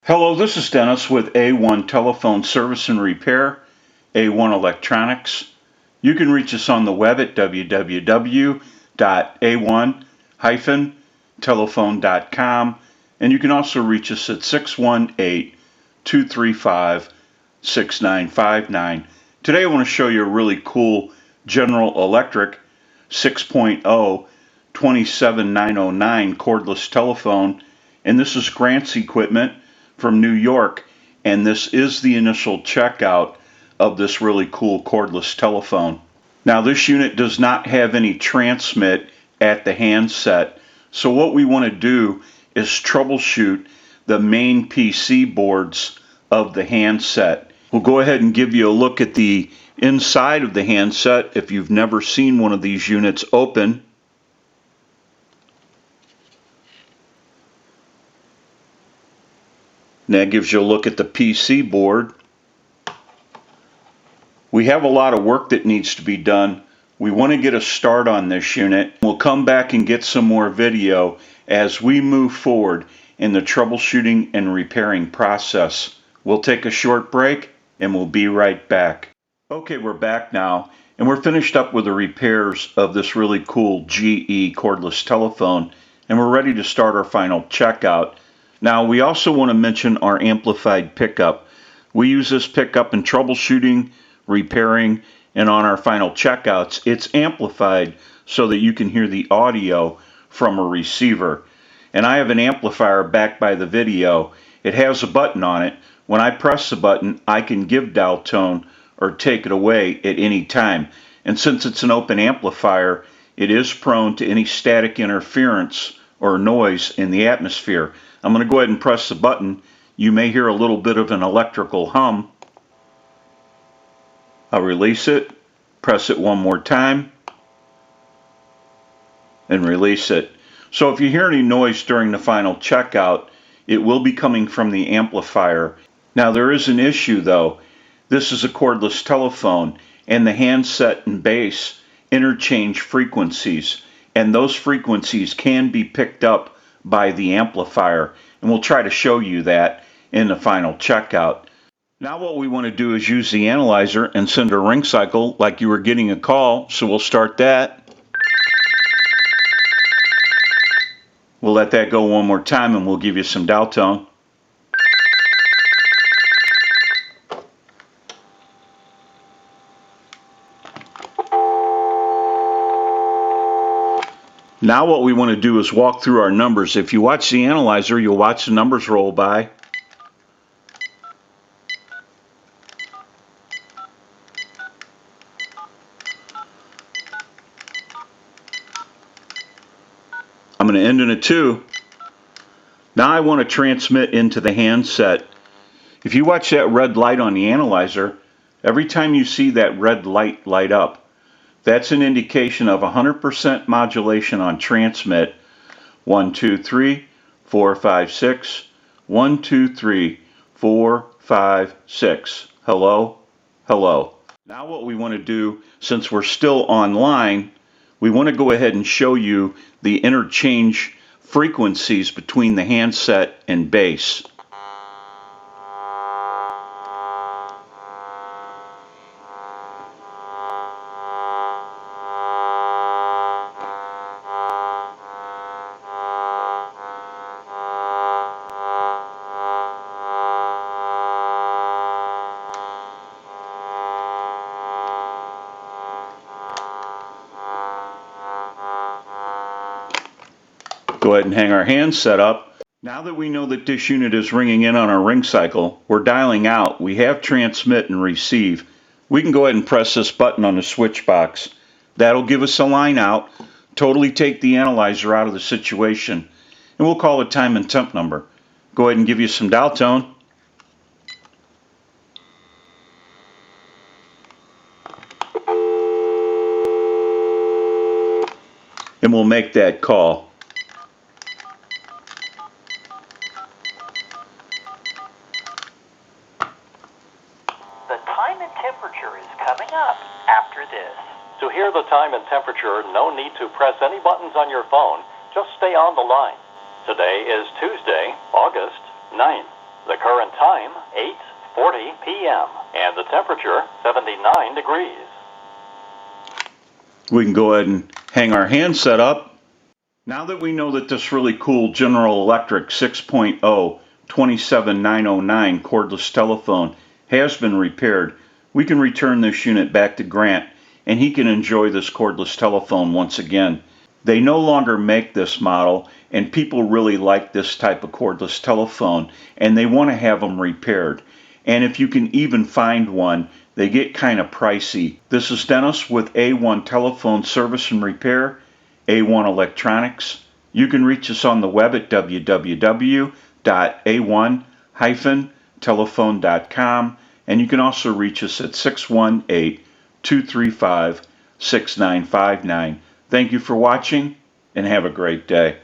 Hello, this is Dennis with A1 Telephone Service and Repair, A1 Electronics. You can reach us on the web at www.a1-telephone.com, and you can also reach us at 618-235-6959. Today I want to show you a really cool General Electric 6.0 27909 cordless telephone, and this is Grant's equipment from New York, and this is the initial checkout of this really cool cordless telephone. Now this unit does not have any transmit at the handset, so what we want to do is troubleshoot the main PC boards of the handset. We'll go ahead and give you a look at the inside of the handset if you've never seen one of these units open. And that gives you a look at the PC board. We have a lot of work that needs to be done. We want to get a start on this unit. We'll come back and get some more video as we move forward in the troubleshooting and repairing process. We'll take a short break and we'll be right back. Okay, we're back now, and we're finished up with the repairs of this really cool GE cordless telephone, and we're ready to start our final checkout. Now, we also want to mention our amplified pickup. We use this pickup in troubleshooting, repairing, and on our final checkouts. It's amplified so that you can hear the audio from a receiver. And I have an amplifier back by the video. It has a button on it. When I press the button, I can give dial tone or take it away at any time. And since it's an open amplifier, it is prone to any static interference or noise in the atmosphere. I'm going to go ahead and press the button. You may hear a little bit of an electrical hum. I'll release it, press it one more time, and release it. So if you hear any noise during the final checkout, it will be coming from the amplifier. Now there is an issue though. This is a cordless telephone, and the handset and base interchange frequencies, and those frequencies can be picked up by the amplifier, and we'll try to show you that in the final checkout. Now what we want to do is use the analyzer and send a ring cycle like you were getting a call, so we'll start that. We'll let that go one more time and we'll give you some dial tone. Now what we want to do is walk through our numbers. If you watch the analyzer, you'll watch the numbers roll by. I'm going to end in a 2. Now I want to transmit into the handset. If you watch that red light on the analyzer, every time you see that red light light up, that's an indication of 100% modulation on transmit. 1, 2, 3, 4, 5, 6. 1, 2, 3, 4, 5, 6. Hello, hello. Now what we want to do, since we're still online, we want to go ahead and show you the interchange frequencies between the handset and base. Go ahead and hang our handset up. Now that we know that this unit is ringing in on our ring cycle, we're dialing out. We have transmit and receive. We can go ahead and press this button on the switch box. That'll give us a line out, totally take the analyzer out of the situation, and we'll call a time and temp number. Go ahead and give you some dial tone. And we'll make that call. The time and temperature is coming up after this. To hear the time and temperature, no need to press any buttons on your phone. Just stay on the line. Today is Tuesday, August 9th. The current time, 8:40 p.m. And the temperature, 79 degrees. We can go ahead and hang our handset up. Now that we know that this really cool General Electric 6.0 27909 cordless telephone has been repaired, we can return this unit back to Grant and he can enjoy this cordless telephone once again. They no longer make this model, and people really like this type of cordless telephone and they want to have them repaired. And if you can even find one, they get kind of pricey. This is Dennis with A1 Telephone Service and Repair, A1 Electronics. You can reach us on the web at www.a1-telephone.com, and you can also reach us at 618-235-6959. Thank you for watching, and have a great day.